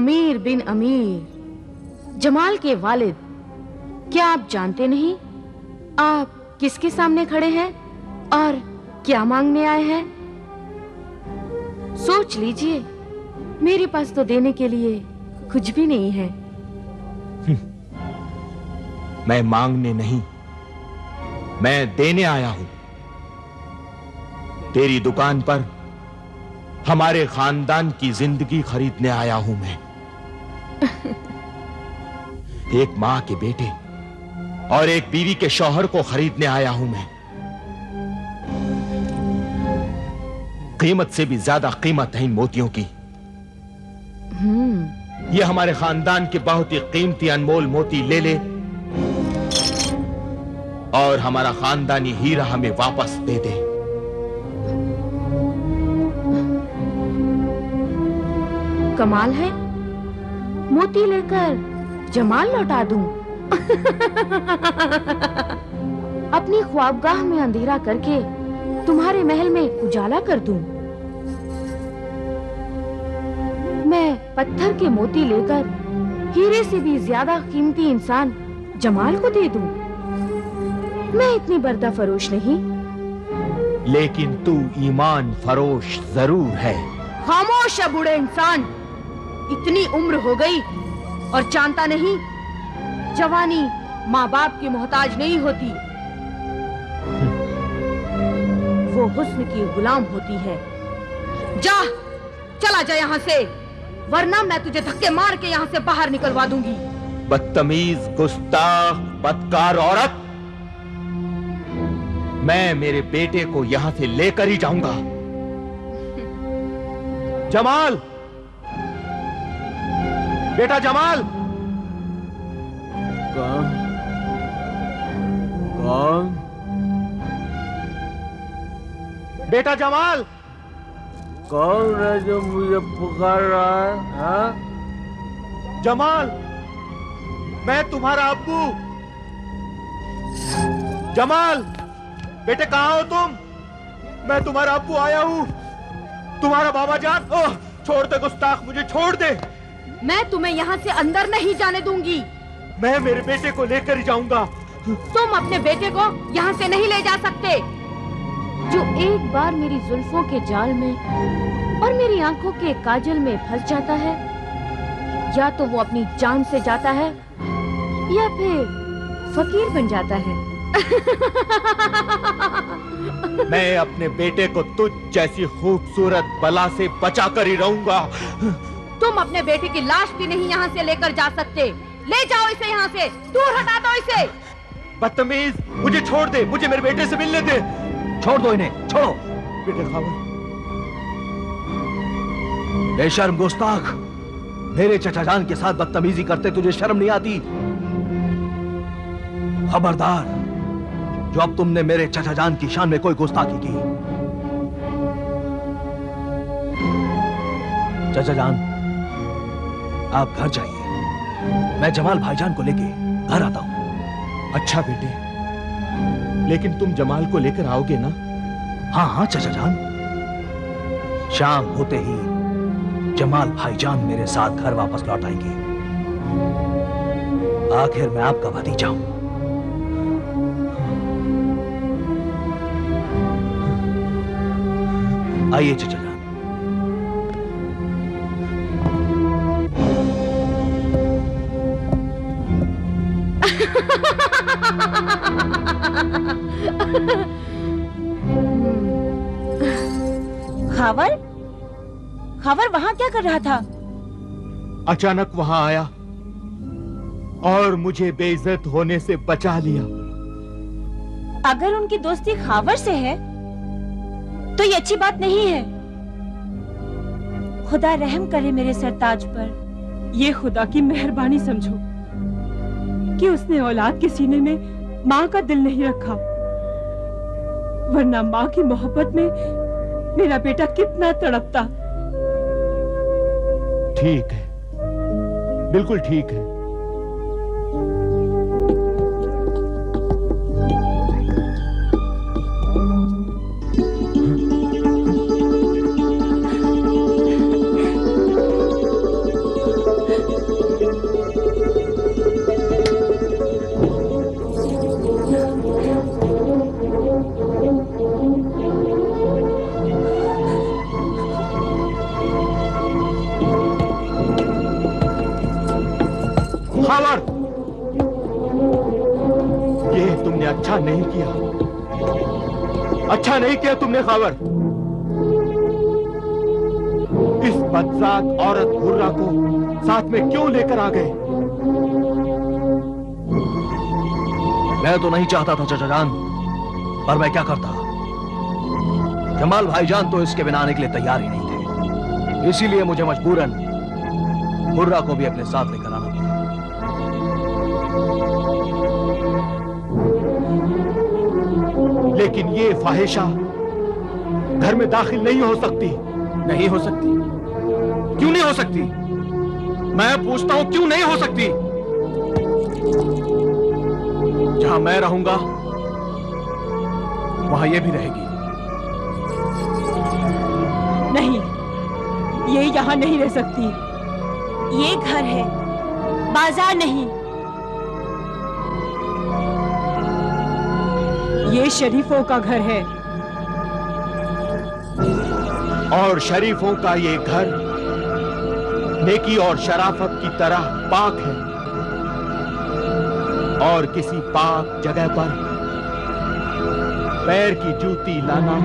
अमीर बिन अमीर, जमाल के वालिद, क्या आप जानते नहीं आप किसके सामने खड़े हैं और क्या मांगने आए हैं? सोच लीजिए, मेरे पास तो देने के लिए कुछ भी नहीं है। मैं मांगने नहीं, मैं देने आया हूं। तेरी दुकान पर हमारे खानदान की जिंदगी खरीदने आया हूं मैं। एक मां के बेटे और एक बीवी के शौहर को खरीदने आया हूं मैं। कीमत से भी ज्यादा कीमत है इन मोतियों की। ये हमारे खानदान के बहुत ही कीमती अनमोल मोती ले ले और हमारा खानदानी हीरा हमें वापस दे दे। कमाल है, मोती लेकर जमाल लौटा दूं। अपनी ख्वाबगाह में अंधेरा करके तुम्हारे महल में उजाला कर दूं। मैं पत्थर के मोती लेकर हीरे से भी ज्यादा कीमती इंसान जमाल को दे दूं। मैं इतनी बर्दा फरोश नहीं। लेकिन तू ईमान फरोश जरूर है। खामोश है बूढ़े इंसान, इतनी उम्र हो गई और जानता नहीं जवानी माँ बाप की मोहताज नहीं होती, वो हुस्न की गुलाम होती है। जा, चला जा यहाँ से, वरना मैं तुझे धक्के मार के यहाँ से बाहर निकलवा दूंगी। बदतमीज, गुस्ताख, बदकार औरत, मैं मेरे बेटे को यहां से लेकर ही जाऊंगा। जमाल, बेटा जमाल। कौन? कौन? बेटा जमाल। कौन है जो मुझे पुकार रहा है? हाँ? जमाल, मैं तुम्हारा अब्बू। जमाल, बेटे कहाँ हो तुम? मैं तुम्हारा अब्बू आया हूँ, तुम्हारा बाबा जान। ओह, छोड़ दे गुस्ताख, मुझे छोड़ दे। मैं तुम्हें यहाँ से अंदर नहीं जाने दूंगी। मैं मेरे बेटे को लेकर ही जाऊंगा। तुम अपने बेटे को यहाँ से नहीं ले जा सकते। जो एक बार मेरी जुल्फों के जाल में और मेरी आंखों के काजल में फंस जाता है, या तो वो अपनी जान से जाता है या फिर फकीर बन जाता है। मैं अपने बेटे को तुझ जैसी खूबसूरत बला से बचा कर ही रहूंगा। तुम अपने बेटे की लाश भी नहीं यहाँ से लेकर जा सकते। ले जाओ इसे यहाँ से, दूर हटा दो इसे। बदतमीज, मुझे छोड़ दे, मुझे मेरे बेटे से मिलने दे। छोड़ दो इन्हें, छोड़ो। बेटे खावर। बेशर्म गुस्ताख, मेरे चचा जान के साथ बदतमीजी करते तुझे शर्म नहीं आती? खबरदार, जो अब तुमने मेरे चचा जान की शान में कोई गुस्ताखी की। चचा जान, आप घर जाइए, मैं जमाल भाईजान को लेके घर आता हूं। अच्छा बेटे, लेकिन तुम जमाल को लेकर आओगे ना? हाँ हाँ चचा जान, शाम होते ही जमाल भाईजान मेरे साथ घर वापस लौट आएंगे। आखिर मैं आपका भतीजा हूं। आइए चचा जान। खावर, खावर वहां क्या कर रहा था? अचानक वहां आया और मुझे बेइज्जत होने से बचा लिया। अगर उनकी दोस्ती खावर से है तो ये अच्छी बात नहीं है। खुदा रहम करे मेरे सरताज पर। ये खुदा की मेहरबानी समझो कि उसने औलाद के सीने में माँ का दिल नहीं रखा, वरना माँ की मोहब्बत में मेरा बेटा कितना तड़पता। ठीक है, बिल्कुल ठीक है। खावर, ये तुमने अच्छा नहीं किया, अच्छा नहीं किया तुमने खावर। इस बदजात औरत हुर्रा को साथ में क्यों लेकर आ गए? मैं तो नहीं चाहता था चाचा जान, पर मैं क्या करता। जमाल भाईजान तो इसके बिना आने के लिए तैयार ही नहीं थे, इसीलिए मुझे मजबूरन हुर्रा को भी अपने साथ लेकर आना पड़ा। लेकिन ये फाहिशा घर में दाखिल नहीं हो सकती। नहीं हो सकती? क्यों नहीं हो सकती? मैं पूछता हूं, क्यों नहीं हो सकती? जहां मैं रहूंगा वहां ये भी रहेगी। नहीं, ये यहाँ नहीं रह सकती। ये घर है, बाजार नहीं। ये शरीफों का घर है। और शरीफों का ये घर नेकी और शराफत की तरह पाक है, और किसी पाक जगह पर पैर की जूती लाना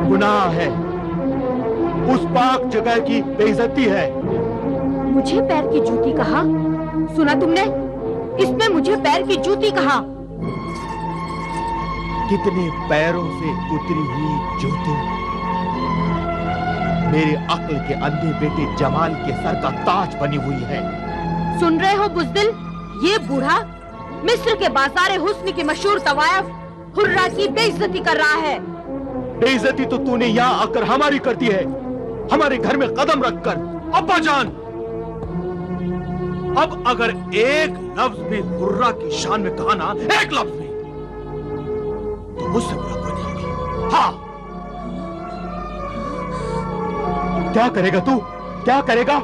गुनाह है। उस पाक जगह की बेइज्जती है। मुझे पैर की जूती कहा? सुना तुमने? इसमें मुझे पैर की जूती कहा। कितने पैरों से उतरी हुई जूती मेरे अक्ल के अंधे बेटे जमाल के सर का ताज बनी हुई है। सुन रहे हो बुज़दिल? ये बूढ़ा मिस्र के बाजार हुस्न की मशहूर तवायफ हुर्रा की बेइज्जती कर रहा है। बेइज्जती तो तूने यहाँ आकर हमारी करती है, हमारे घर में कदम रखकर। अब्बा जान, अब अगर एक लफ्ज भी हुर्रा की शान में कहा ना, एक लफ्ज भी, तो मुझसे बुरा कोई नहीं होगा। हाँ, क्या करेगा तू? क्या करेगा?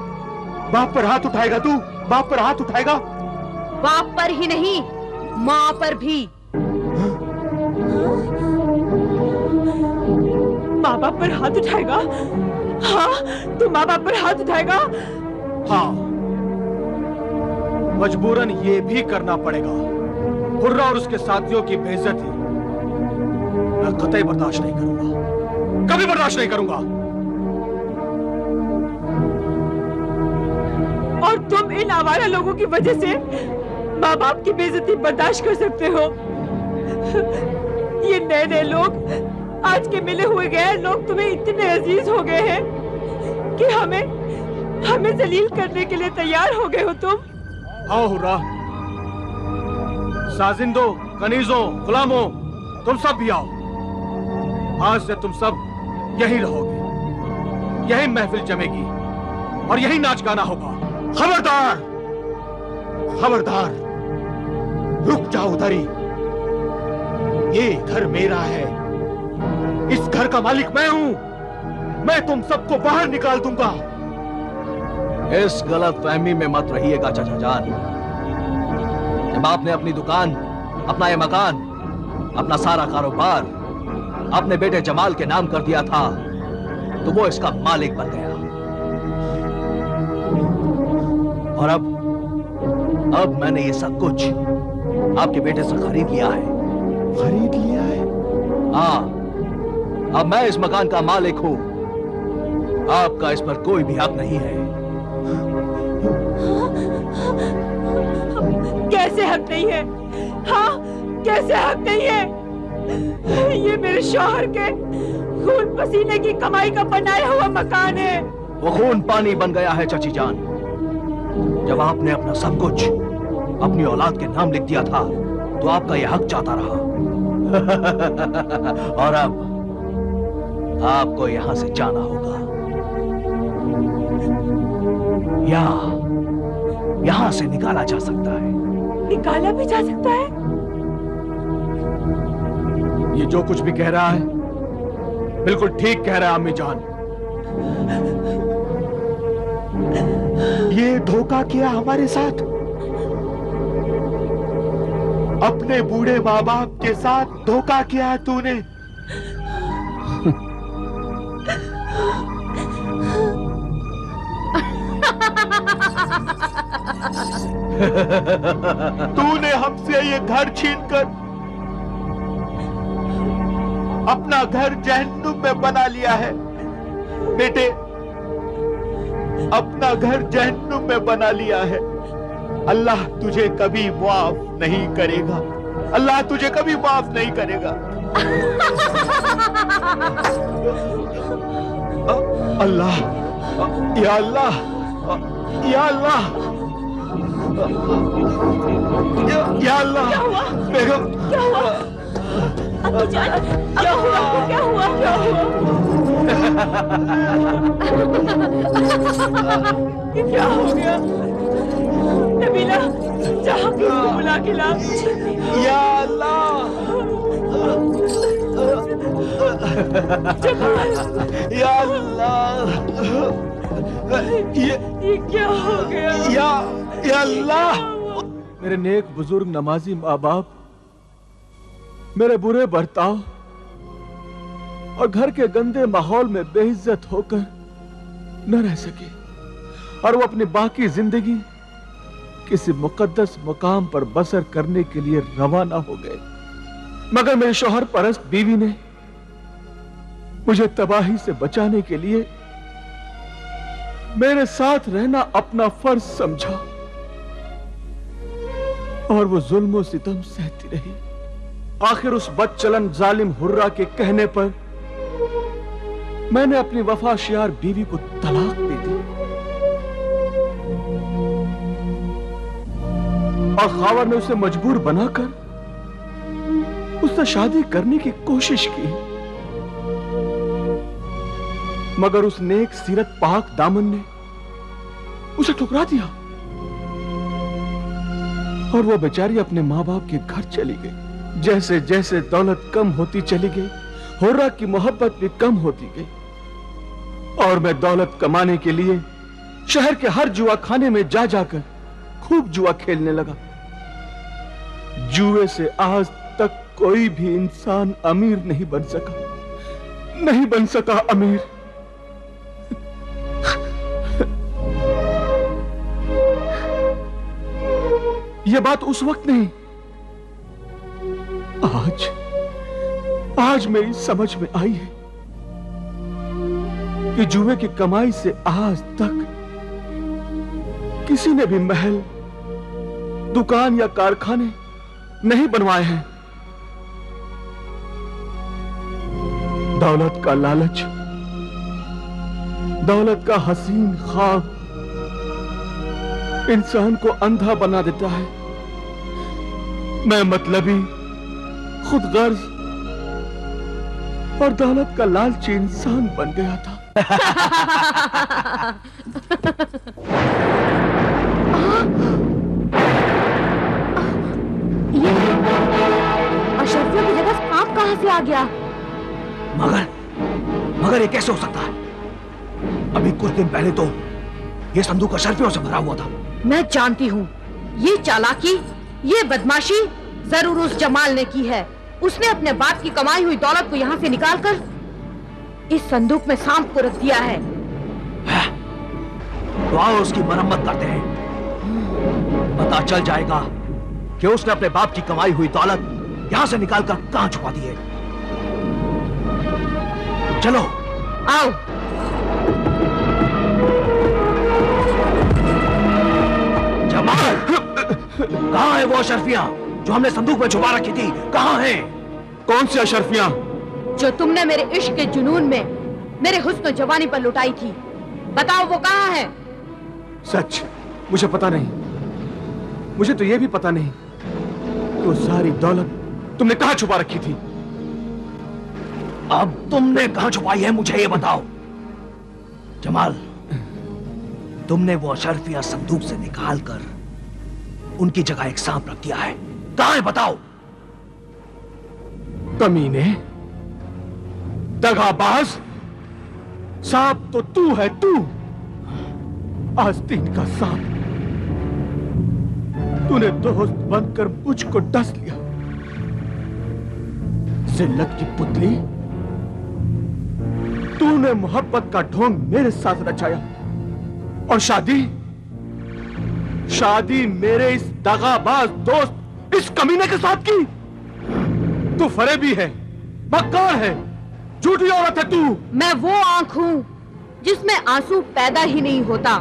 बाप पर हाथ उठाएगा तू? बाप पर हाथ उठाएगा? बाप पर ही नहीं, माँ पर भी। माँ बाप पर हाथ उठाएगा? हाँ, तू माँ बाप पर हाथ उठाएगा? हाँ, मजबूरन ये भी करना पड़ेगा। हुर्रा और उसके साथियों की बेइज्जती मैं कतई बर्दाश्त नहीं करूंगा, कभी बर्दाश्त नहीं करूंगा। और तुम इन आवारा लोगों की वजह से माँ बाप की बेइज्जती बर्दाश्त कर सकते हो? ये नए नए लोग, आज के मिले हुए गैर लोग तुम्हें इतने अजीज हो गए हैं कि हमें जलील करने के लिए तैयार हो गए हो तुम। आओ हुर्रा, साजिंदो, कनीजों, गुलामों, तुम सब भी आओ। आज से तुम सब यही रहोगे, यही महफिल जमेगी और यही नाच गाना होगा। खबरदार, खबरदार, रुक जाओ उधर ही। ये घर मेरा है, इस घर का मालिक मैं हूं। मैं तुम सबको बाहर निकाल दूंगा। इस गलत फहमी में मत रहिएगा चाचा जान। जब आपने अपनी दुकान, अपना ये मकान, अपना सारा कारोबार अपने बेटे जमाल के नाम कर दिया था, तो वो इसका मालिक बन गया। और अब मैंने ये सब कुछ आपके बेटे से खरीद लिया है। खरीद लिया है? हाँ, अब मैं इस मकान का मालिक हूं। आपका इस पर कोई भी हक नहीं है। कैसे हक नहीं है? हाँ, कैसे हक नहीं है? ये मेरे शौहर के खून पसीने की कमाई का बनाया हुआ मकान है। वो खून पानी बन गया है चाची जान। जब आपने अपना सब कुछ अपनी औलाद के नाम लिख दिया था, तो आपका यह हक जाता रहा। और अब आपको यहां से जाना होगा, या यहां से निकाला जा सकता है। निकाला भी जा सकता है? ये जो कुछ भी कह रहा है बिल्कुल ठीक कह रहा है अम्मी जान। ये धोखा किया हमारे साथ, अपने बूढ़े माँ बाप के साथ धोखा किया है तूने। तूने हमसे ये घर छीनकर अपना घर जहन्नुम में बना लिया है। बेटे, अपना घर जहन्नुम में बना लिया है। अल्लाह तुझे कभी माफ नहीं करेगा। अल्लाह तुझे कभी माफ नहीं करेगा। अल्लाह, या अल्लाह, या अल्लाह, या अल्लाह। बेगम, क्या हुआ? अम्मी जान, क्या हुआ? क्या हुआ? क्या हुआ? ये क्या हो गया? नबीला, जा हकीम को बुला के ला। या अल्लाह, या अल्लाह, ये क्या हो गया? या अल्लाह। मेरे नेक बुजुर्ग नमाजी माँ बाप मेरे बुरे बर्ताव और घर के गंदे माहौल में बेइज्जत होकर न रह सके और वो अपनी बाकी जिंदगी किसी मुकद्दस मुकाम पर बसर करने के लिए रवाना हो गए। मगर मेरे शौहर परस्त बीवी ने मुझे तबाही से बचाने के लिए मेरे साथ रहना अपना फर्ज समझा और वो जुल्म सितम सहती रही। आखिर उस बदचलन जालिम हुर्रा के कहने पर मैंने अपनी वफाशियार बीवी को तलाक दे दी और खावर ने उसे मजबूर बनाकर उससे शादी करने की कोशिश की। मगर उस नेक सीरत पाक दामन ने उसे ठुकरा दिया और वो बेचारी अपने मां बाप के घर चली गई। जैसे जैसे दौलत कम होती चली गई, हुर्रा की मोहब्बत भी कम होती गई और मैं दौलत कमाने के लिए शहर के हर जुआ खाने में जा जाकर खूब जुआ खेलने लगा। जुए से आज तक कोई भी इंसान अमीर नहीं बन सका, नहीं बन सका अमीर। यह बात उस वक्त नहीं, आज मेरी समझ में आई है कि जुए की कमाई से आज तक किसी ने भी महल, दुकान या कारखाने नहीं बनवाए हैं। दौलत का लालच, दौलत का हसीन ख्वाब इंसान को अंधा बना देता है। मैं मतलबी, खुदगर्ज और दौलत का लालची इंसान बन गया था। ये अशरफियों की जगह सांप कहां से आ गया? मगर ये कैसे हो सकता है? अभी कुछ दिन पहले तो ये संदूक अशरफियों से भरा हुआ था। मैं जानती हूँ ये चालाकी, ये बदमाशी जरूर उस जमाल ने की है। उसने अपने बाप की कमाई हुई दौलत को यहाँ से निकालकर इस संदूक में सांप को रख दिया है। तो आओ उसकी मरम्मत करते हैं। पता चल जाएगा कि उसने अपने बाप की कमाई हुई दौलत यहाँ से निकालकर कहाँ छुपा दी है। चलो आओ। जमाल, कहाँ है वो अशरफियां जो हमने संदूक में छुपा रखी थी? कहाँ है? कौन सी अशरफियां? जो तुमने मेरे इश्क के जुनून में मेरे हुस्न जवानी पर लुटाई थी। बताओ वो कहाँ है? सच मुझे पता नहीं। मुझे तो यह भी पता नहीं कि वो सारी दौलत तुमने कहाँ छुपा रखी थी। अब तुमने कहाँ छुपाई है मुझे ये बताओ। जमाल, तुमने वो अशरफिया संदूक से निकालकर उनकी जगह एक सांप रख दिया है। कहाँ है बताओ। कमीने, दगाबाज, सांप तो तू है, तू आस्तीन का सांप। तूने दोस्त बनकर मुझको डस लिया। जिल्लत की पुतली, तूने मोहब्बत का ढोंग मेरे साथ रचाया और शादी मेरे इस दगाबाज दोस्त इस कमीने के साथ की? तू फरेबी है, मक्कार है, झूठी औरत है तू। मैं वो आंख हूं जिसमें आंसू पैदा ही नहीं होता।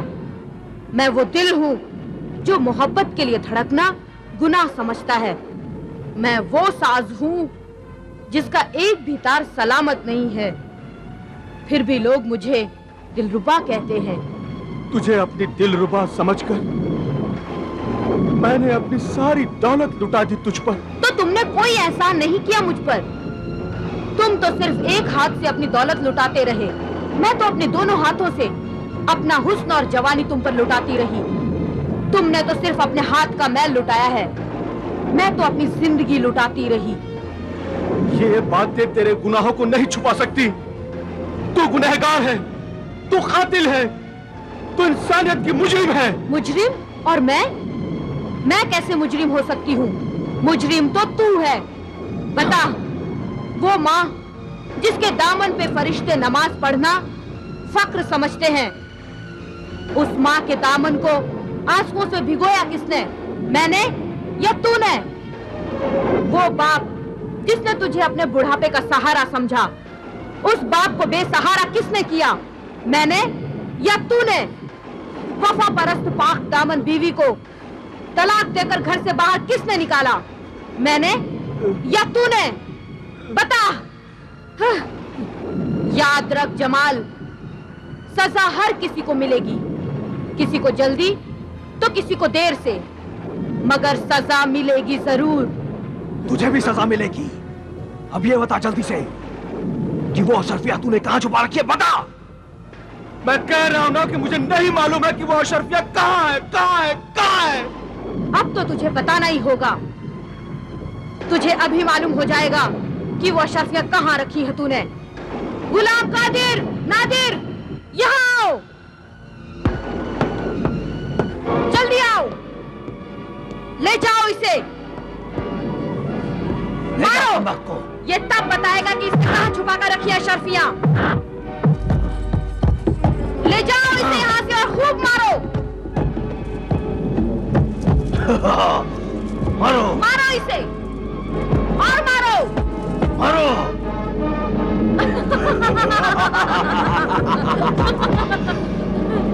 मैं वो दिल हूं जो मोहब्बत के लिए धड़कना गुनाह समझता है। मैं वो साज हूं जिसका एक भी तार सलामत नहीं है, फिर भी लोग मुझे दिलरुबा कहते हैं। तुझे अपनी दिलरुबा समझकर मैंने अपनी सारी दौलत लुटा दी तुझ पर। तो तुमने कोई एहसान नहीं किया मुझ पर। तुम तो सिर्फ एक हाथ से अपनी दौलत लुटाते रहे। मैं तो अपने दोनों हाथों से अपना हुस्न और जवानी तुम पर लुटाती रही। तुमने तो सिर्फ अपने हाथ का मैल लुटाया है, मैं तो अपनी जिंदगी लुटाती रही। ये बातें तेरे गुनाहों को नहीं छुपा सकती। तू गुनहगार है, तू कातिल है, तू इंसानियत की मुजरिम है। मुजरिम? और मैं कैसे मुजरिम हो सकती हूँ? मुजरिम तो तू है। बता, वो माँ जिसके दामन पे फरिश्ते नमाज पढ़ना फक्र समझते हैं, उस माँ के दामन को आंसुओं से भिगोया किसने? मैंने या तूने? वो बाप जिसने तुझे अपने बुढ़ापे का सहारा समझा, उस बाप को बेसहारा किसने किया? मैंने या तूने? वफा परस्त पाक दामन बीवी को तलाक देकर घर से बाहर किसने निकाला? मैंने या तूने? बता। याद रख जमाल, सजा हर किसी को मिलेगी, किसी को जल्दी तो किसी को देर से, मगर सजा मिलेगी जरूर। तुझे भी सजा मिलेगी। अब ये बता जल्दी से कि वो अशरफिया तूने कहां छुपा रखी है, बता। मैं कह रहा हूं ना कि मुझे नहीं मालूम है कि वो अशरफिया कहां है, कहां है, कहां है। अब तो तुझे बताना ही होगा। तुझे अभी मालूम हो जाएगा कि वो अशरफिया कहां रखी है तूने। गुलाम कादिर, नादिर, यहाँ आओ, जल्दी आओ, ले जाओ इसे, मारो। ये तब बताएगा कि इसने कहां छुपा कर रखी है अशरफिया। ले जाओ इसे यहाँ से और खूब मारो। मारो, मारो इसे और मारो, मारो।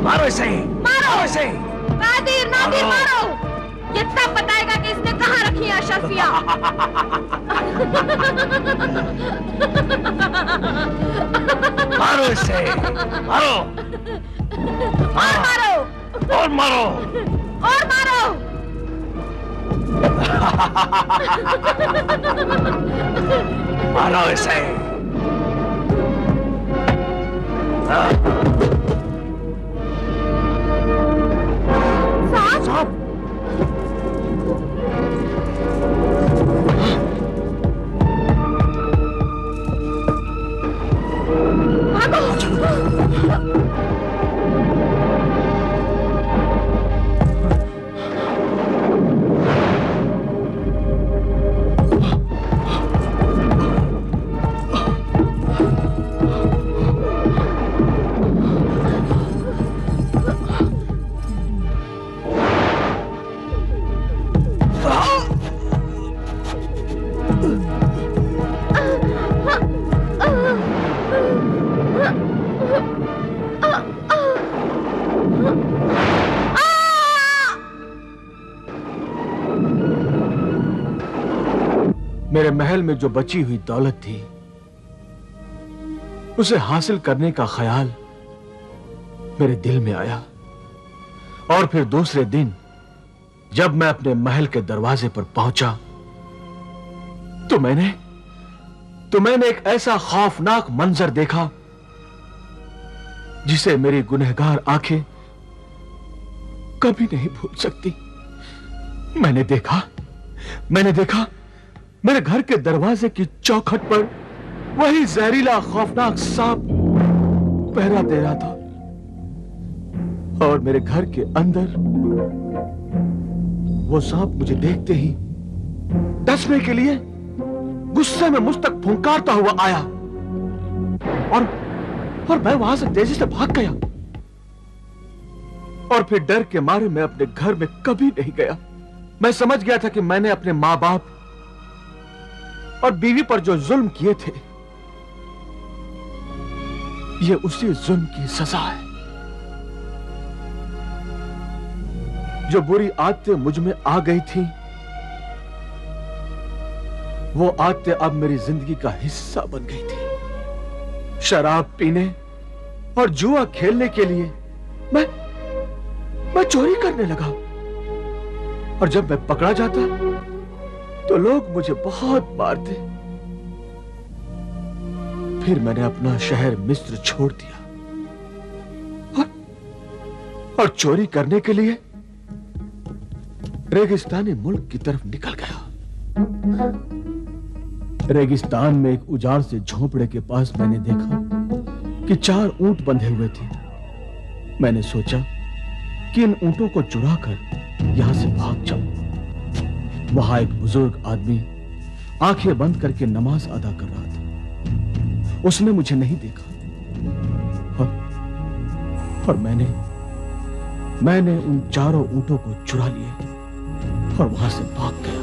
मारो इसे, मारो इसे। कादिर, नादिर, मारो। ये तब बताएगा कि इसने कहां रखी है अशरफिया। मारो इसे, मारो। और मारो, और मारो, और मारो। मारो इसे। साहब, मेरे महल में जो बची हुई दौलत थी उसे हासिल करने का ख्याल मेरे दिल में आया, और फिर दूसरे दिन जब मैं अपने महल के दरवाजे पर पहुंचा तो मैंने एक ऐसा खौफनाक मंजर देखा जिसे मेरी गुनहगार आंखें कभी नहीं भूल सकती। मैंने देखा मेरे घर के दरवाजे की चौखट पर वही जहरीला खौफनाक सांप पहरा दे रहा था, और मेरे घर के अंदर वो सांप मुझे देखते ही डसने के लिए गुस्से में मुझ तक फुंकारता हुआ आया, और मैं वहां से तेजी से भाग गया। और फिर डर के मारे मैं अपने घर में कभी नहीं गया। मैं समझ गया था कि मैंने अपने मां बाप और बीवी पर जो जुल्म किए थे, ये उसी जुल्म की सजा है। जो बुरी आदतें मुझ में आ गई थी, वो आदतें अब मेरी जिंदगी का हिस्सा बन गई थी। शराब पीने और जुआ खेलने के लिए मैं चोरी करने लगा, और जब मैं पकड़ा जाता तो लोग मुझे बहुत मारते। फिर मैंने अपना शहर मिस्र छोड़ दिया और चोरी करने के लिए रेगिस्तानी मुल्क की तरफ निकल गया। रेगिस्तान में एक उजाड़ से झोंपड़े के पास मैंने देखा कि 4 ऊंट बंधे हुए थे। मैंने सोचा कि इन ऊंटों को चुराकर यहां से भाग जाऊं। वहां एक बुजुर्ग आदमी आंखें बंद करके नमाज अदा कर रहा था। उसने मुझे नहीं देखा और मैंने उन 4 ऊंटों को चुरा लिए और वहां से भाग गया।